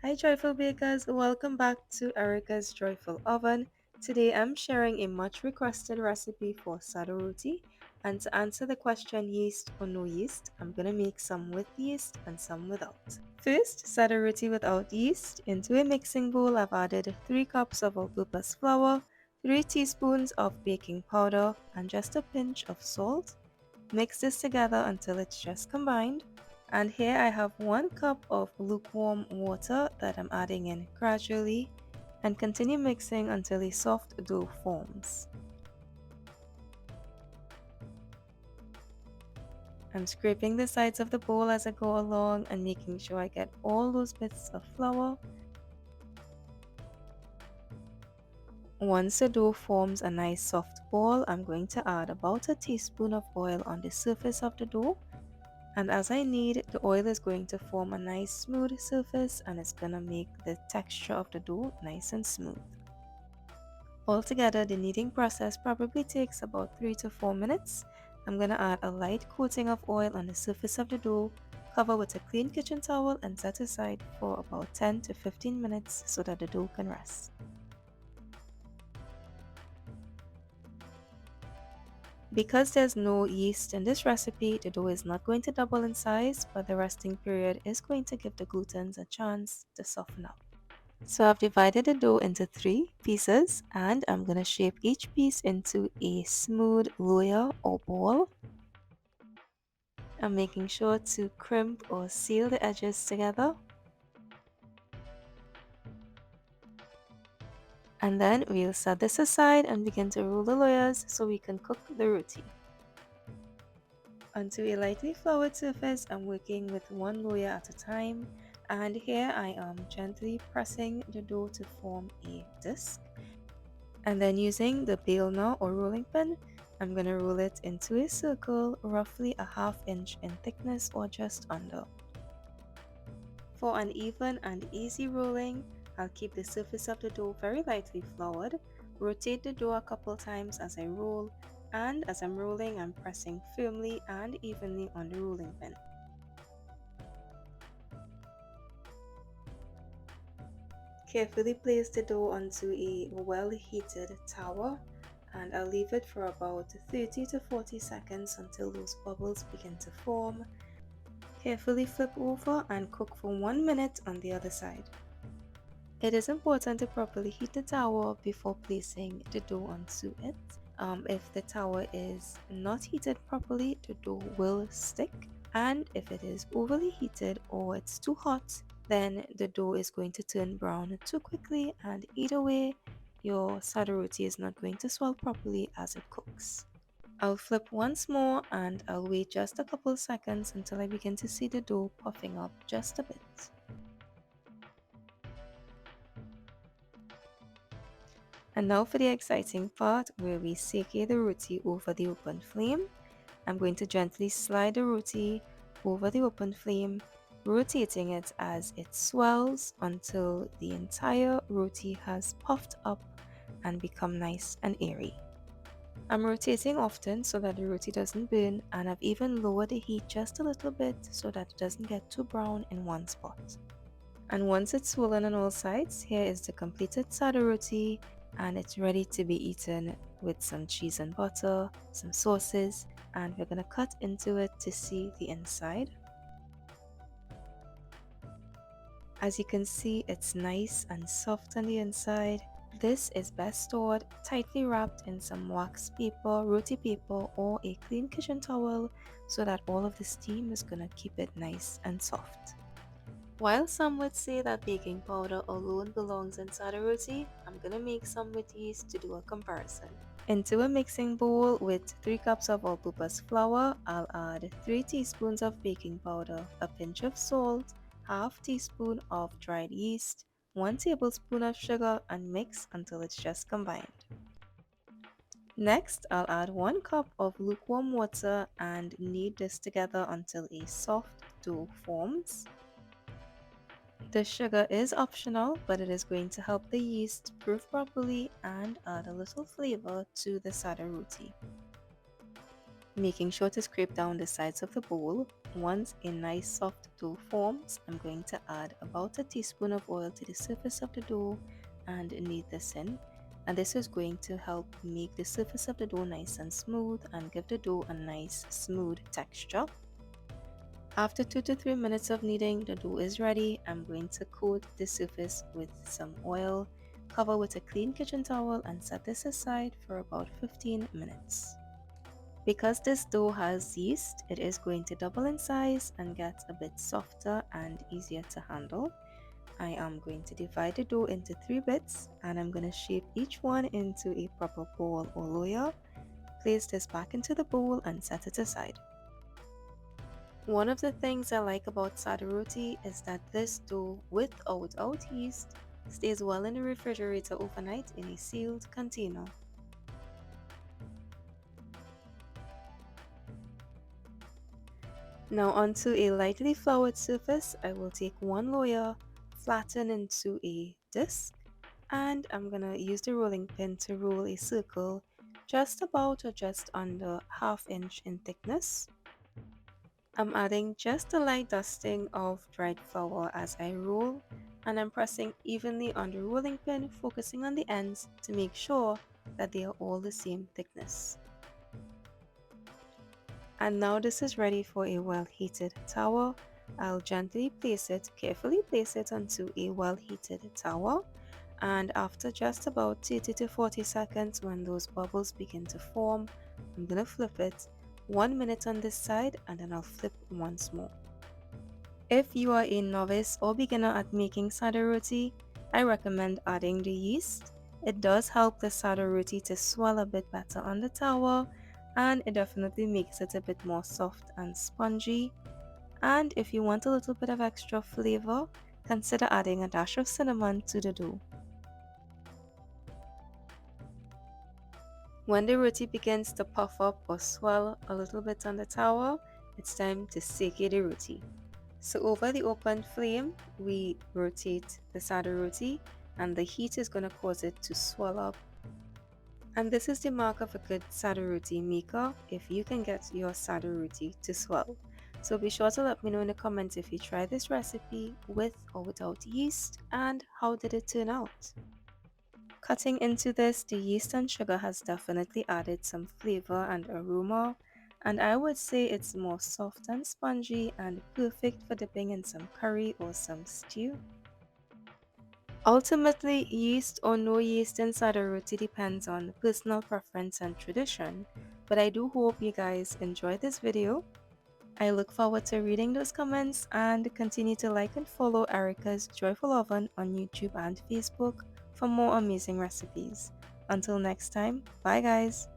Hi joyful bakers, welcome back to Erica's Joyful Oven. Today I'm sharing a much requested recipe for Sada Roti, and to answer the question yeast or no yeast, I'm gonna make some with yeast and some without. First, Sada Roti without yeast. Into a mixing bowl I've added 3 cups of all-purpose flour, 3 teaspoons of baking powder and just a pinch of salt. Mix this together until it's just combined. And here I have 1 cup of lukewarm water that I'm adding in gradually, and continue mixing until a soft dough forms. I'm scraping the sides of the bowl as I go along and making sure I get all those bits of flour. Once the dough forms a nice soft ball, I'm going to add about a teaspoon of oil on the surface of the dough. And as I knead, the oil is going to form a nice smooth surface and it's going to make the texture of the dough nice and smooth. Altogether, the kneading process probably takes about 3 to 4 minutes. I'm going to add a light coating of oil on the surface of the dough, cover with a clean kitchen towel and set aside for about 10 to 15 minutes so that the dough can rest. Because there's no yeast in this recipe, the dough is not going to double in size, but the resting period is going to give the glutens a chance to soften up. So I've divided the dough into 3 pieces and I'm going to shape each piece into a smooth loaf or ball. I'm making sure to crimp or seal the edges together. And then we'll set this aside and begin to roll the layers so we can cook the roti. Onto a lightly floured surface, I'm working with 1 layer at a time, and here I am gently pressing the dough to form a disc, and then using the baler or rolling pin, I'm going to roll it into a circle roughly a ½ inch in thickness or just under. For an even and easy rolling, I'll keep the surface of the dough very lightly floured, rotate the dough a couple times as I roll, and as I'm rolling, I'm pressing firmly and evenly on the rolling pin. Carefully place the dough onto a well-heated tower and I'll leave it for about 30 to 40 seconds until those bubbles begin to form. Carefully flip over and cook for 1 minute on the other side. It is important to properly heat the tower before placing the dough onto it. If the tower is not heated properly, the dough will stick, and if it is overly heated or it's too hot, then the dough is going to turn brown too quickly, and either way, your sada roti is not going to swell properly as it cooks. I'll flip once more and I'll wait just a couple seconds until I begin to see the dough puffing up just a bit. And now for the exciting part where we sake the roti over the open flame. I'm going to gently slide the roti over the open flame, rotating it as it swells until the entire roti has puffed up and become nice and airy. I'm rotating often so that the roti doesn't burn, and I've even lowered the heat just a little bit so that it doesn't get too brown in one spot. And once it's swollen on all sides, here is the completed sada roti, and it's ready to be eaten with some cheese and butter, some sauces, and we're going to cut into it to see the inside. As you can see, it's nice and soft on the inside. This is best stored tightly wrapped in some wax paper, roti paper, or a clean kitchen towel so that all of the steam is going to keep it nice and soft. While some would say that baking powder alone belongs in sada roti, I'm gonna make some with yeast to do a comparison. Into a mixing bowl with 3 cups of all-purpose flour, I'll add 3 teaspoons of baking powder, a pinch of salt, ½ teaspoon of dried yeast, 1 tablespoon of sugar, and mix until it's just combined. Next, I'll add 1 cup of lukewarm water and knead this together until a soft dough forms. The sugar is optional, but it is going to help the yeast proof properly and add a little flavor to the sada roti. making sure to scrape down the sides of the bowl. Once a nice soft dough forms, I'm going to add about a teaspoon of oil to the surface of the dough and knead this in. And this is going to help make the surface of the dough nice and smooth and give the dough a nice smooth texture. After 2 to 3 minutes of kneading, the dough is ready. I'm going to coat the surface with some oil, cover with a clean kitchen towel and set this aside for about 15 minutes. Because this dough has yeast, it is going to double in size and get a bit softer and easier to handle. I am going to divide the dough into 3 bits and I'm going to shape each one into a proper ball or loaf. Place this back into the bowl and set it aside. One of the things I like about Sada Roti is that this dough, with or without yeast, stays well in the refrigerator overnight in a sealed container. Now onto a lightly floured surface, I will take one layer, flatten into a disc, and I'm gonna use the rolling pin to roll a circle just about or just under ½ inch in thickness. I'm adding just a light dusting of dried flour as I roll, and I'm pressing evenly on the rolling pin, focusing on the ends to make sure that they are all the same thickness. And now this is ready for a well-heated tower. I'll gently carefully place it onto a well-heated tower. And after just about 30 to 40 seconds, when those bubbles begin to form, I'm gonna flip it 1 minute on this side and then I'll flip once more. If you are a novice or beginner at making sada roti, I recommend adding the yeast. It does help the sada roti to swell a bit better on the tower and it definitely makes it a bit more soft and spongy. And if you want a little bit of extra flavor, consider adding a dash of cinnamon to the dough. When the roti begins to puff up or swell a little bit on the tower, it's time to sake the roti. So over the open flame, we rotate the sada roti and the heat is going to cause it to swell up. And this is the mark of a good sada roti maker, if you can get your sada roti to swell. So be sure to let me know in the comments if you tried this recipe with or without yeast and how did it turn out. Cutting into this, the yeast and sugar has definitely added some flavor and aroma, and I would say it's more soft and spongy and perfect for dipping in some curry or some stew. Ultimately, yeast or no yeast in sada roti depends on personal preference and tradition, but I do hope you guys enjoyed this video. I look forward to reading those comments and continue to like and follow Erica's Joyful Oven on YouTube and Facebook for more amazing recipes. Until next time, bye guys!